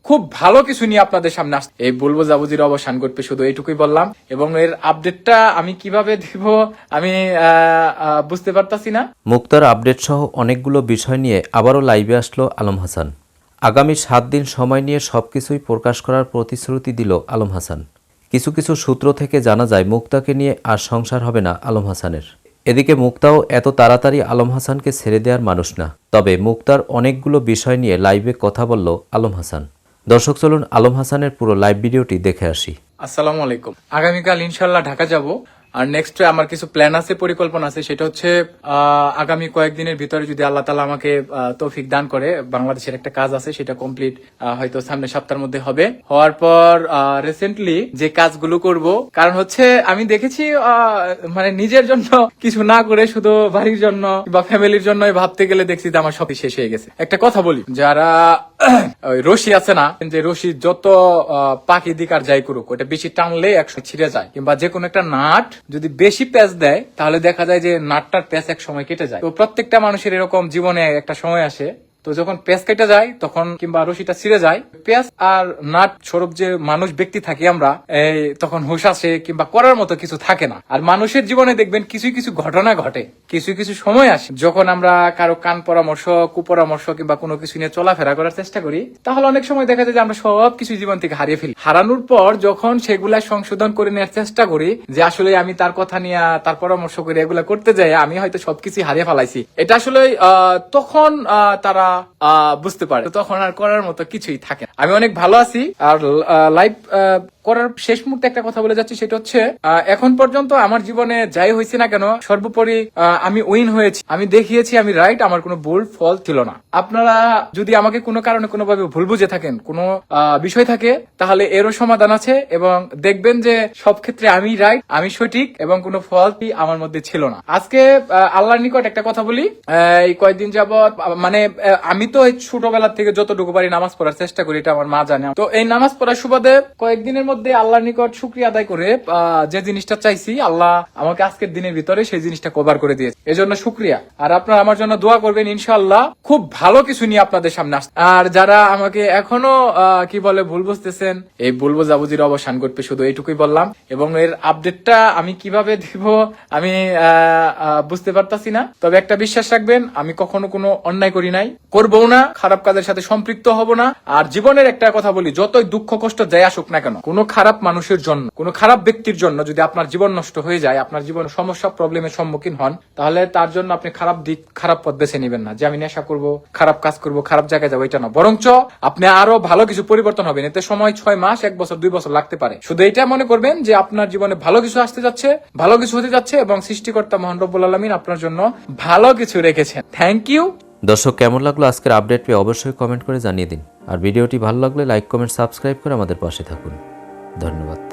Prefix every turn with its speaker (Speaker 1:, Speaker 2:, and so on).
Speaker 1: খুব ভালো কিছু নিয়ে আপনাদের সামনে আসছে। এই বলবো জাবুজির অবসান ঘটবে, শুধু এইটুকুই বললাম। এবং এর আপডেটটা আমি কিভাবে দিব আমি বুঝতে পারতাছি না।
Speaker 2: মুক্তার আপডেট সহ অনেকগুলো বিষয় নিয়ে আবারও লাইভে আসলো আলম হাসান। আগামী 7 দিন সময় নিয়ে সবকিছুই প্রকাশ করার প্রতিশ্রুতি দিল আলম হাসান। কিছু কিছু সূত্র থেকে জানা যায় মুক্তাকে নিয়ে আর সংসার হবে না আলম হাসানের। এদিকে মুক্তাও এত তাড়াতাড়ি আলম হাসানকে ছেড়ে দেওয়ার মানুষ না। তবে মুক্তার অনেকগুলো বিষয় নিয়ে লাইভে কথা বলল আলম হাসান। দর্শক চলুন আলম হাসানের পুরো লাইভ ভিডিওটি দেখে আসি।
Speaker 1: আসসালামু আলাইকুম। আগামীকাল ইনশাল্লাহ ঢাকা যাব। আর নেক্সট আমার কিছু প্ল্যান আছে, পরিকল্পনা আছে। সেটা হচ্ছে আগামী কয়েকদিনের ভিতরে যদি আল্লাহ তাআলা আমাকে তৌফিক দান করে, বাংলাদেশের একটা কাজ আছে, সেটা কমপ্লিট হয়তো সামনে সপ্তাহের মধ্যে হবে। হওয়ার পর রিসেন্টলি যে কাজগুলো করব, কারণ হচ্ছে আমি দেখেছি মানে নিজের জন্য কিছু না করে শুধু বাড়ির জন্য বা ফ্যামিলির জন্য ভাবতে গেলে দেখছি যে আমার সবই শেষ হয়ে গেছে। একটা কথা বলি, যারা রশি আছে না, যে রশি যত পাখি দিক আর যাই করুক, ওটা বেশি টানলে একশো ছিঁড়ে যায়। কিংবা যে কোনো একটা নাট যদি বেশি প্যাঁচ দেয়, তাহলে দেখা যায় যে নাটটার প্যাঁচ এক সময় কেটে যায়। তো প্রত্যেকটা মানুষের এরকম জীবনে একটা সময় আসে, তো যখন পেঁচ কেটে যায় তখন, কিংবা রশিটা ছিঁড়ে যায়, পেঁচ আর নাট স্বরূপ যে মানুষ ব্যক্তি থাকি আমরা, তখন হুঁশ আসে কিংবা করার মতো কিছু থাকে না। আর মানুষের জীবনে দেখবেন কিছু কিছু ঘটনা ঘটে, কিছু কিছু সময় আসে যখন আমরা কারো কান পরামর্শ, কুপরামর্শ কিংবা কোনো কিছু নিয়ে চলাফেরা করার চেষ্টা করি, তাহলে অনেক সময় দেখা যায় যে আমরা সব কিছু জীবন থেকে হারিয়ে ফেলি। হারানোর পর যখন সেগুলা সংশোধন করে নেওয়ার চেষ্টা করি, যে আসলে আমি তার কথা নিয়ে, তার পরামর্শ করে এগুলা করতে যাই আমি হয়তো সবকিছু হারিয়ে ফেলাইছি, এটা আসলে তখন তারা বুঝতে পারে, তখন আর করার মতো কিছুই থাকে না। আমি অনেক ভালো আছি। আর লাইভ করার শেষ মুহূর্তে একটা কথা বলে যাচ্ছি, সেটা হচ্ছে এখন পর্যন্ত আমার জীবনে যাই হয়েছে না কেন, সর্বোপরি আমি উইন হয়েছি, আমি দেখিয়েছি আমি রাইট, আমার কোনো ভুল ফল ছিল না। আপনারা যদি আমাকে কোনো কারণে কোনোভাবে ভুল বুঝে থাকেন, কোনো বিষয় থাকে, তাহলে এরও সমাধান আছে। এবং দেখবেন যে সব ক্ষেত্রে আমি রাইট, আমি সঠিক, এবং কোনো ফল আমার মধ্যে ছিল না। আজকে আল্লাহর নিকট একটা কথা বলি, এই কয়েকদিন যাবত মানে আমি তো এই ছোটবেলা থেকে যতটুকু পারি নামাজ পড়ার চেষ্টা করি, এটা আমার মা জানে। তো এই নামাজ পড়ার সুবাদে কয়েকদিনের মধ্যে আল্লাহর নিকট শুকরিয়া আদায় করে যে জিনিসটা চাইছি, আল্লাহ আমাকে আজকের দিনের ভিতরে সেই জিনিসটা কভার করে দিয়েছে, এজন্য শুকরিয়া। আর আপনারা আমার জন্য দোয়া করবেন, ইনশাআল্লাহ খুব ভালো কিছু নিয়ে আপনাদের সামনে আসছে। আর যারা আমাকে এখনো কি বলে ভুল বুঝতেছেন, এই বলবো জাবুজির অবসান ঘটবে, শুধু এইটুকুই বললাম। এবং এর আপডেটটা আমি কিভাবে দিব আমি বুঝতে পারতাছি না। তবে একটা বিশ্বাস রাখবেন, আমি কখনো কোনো অন্যায় করি নাই, করবো না, খারাপ কাজের সাথে সম্পৃক্ত হব না। আর জীবনের একটা কথা বলি, যতই দুঃখ কষ্ট যাই আসুক না কেন, কোনো খারাপ মানুষের জন্য, কোনো খারাপ ব্যক্তির জন্য যদি আপনার জীবন নষ্ট হয়ে যায়, আপনার জীবনে সমস্যা প্রবলেমের সম্মুখীন হন, তাহলে তার জন্য আপনি খারাপ দিক, খারাপ পথ বেছে নেবেন না, যে আমি নেশা করব, খারাপ কাজ করব, খারাপ জায়গায় যাবো, এটা না। বরঞ্চ আপনি আরো ভালো কিছু পরিবর্তন হবেন। এতে সময় 6 মাস, 1 বছর, 2 বছর লাগতে পারে। শুধু এটা মনে করবেন যে আপনার জীবনে ভালো কিছু আসতে যাচ্ছে, ভালো কিছু হতে যাচ্ছে, এবং সৃষ্টিকর্তা মহান রব্বুল আলামিন আপনার জন্য ভালো কিছু রেখেছেন। Thank you.
Speaker 2: দর্শক, কেমন লাগলো আজকের আপডেট পেয়ে অবশ্যই কমেন্ট করে জানিয়ে দিন। আর ভিডিওটি ভালো লাগলে লাইক, কমেন্ট, সাবস্ক্রাইব করে আমাদের পাশে থাকুন। ধন্যবাদ।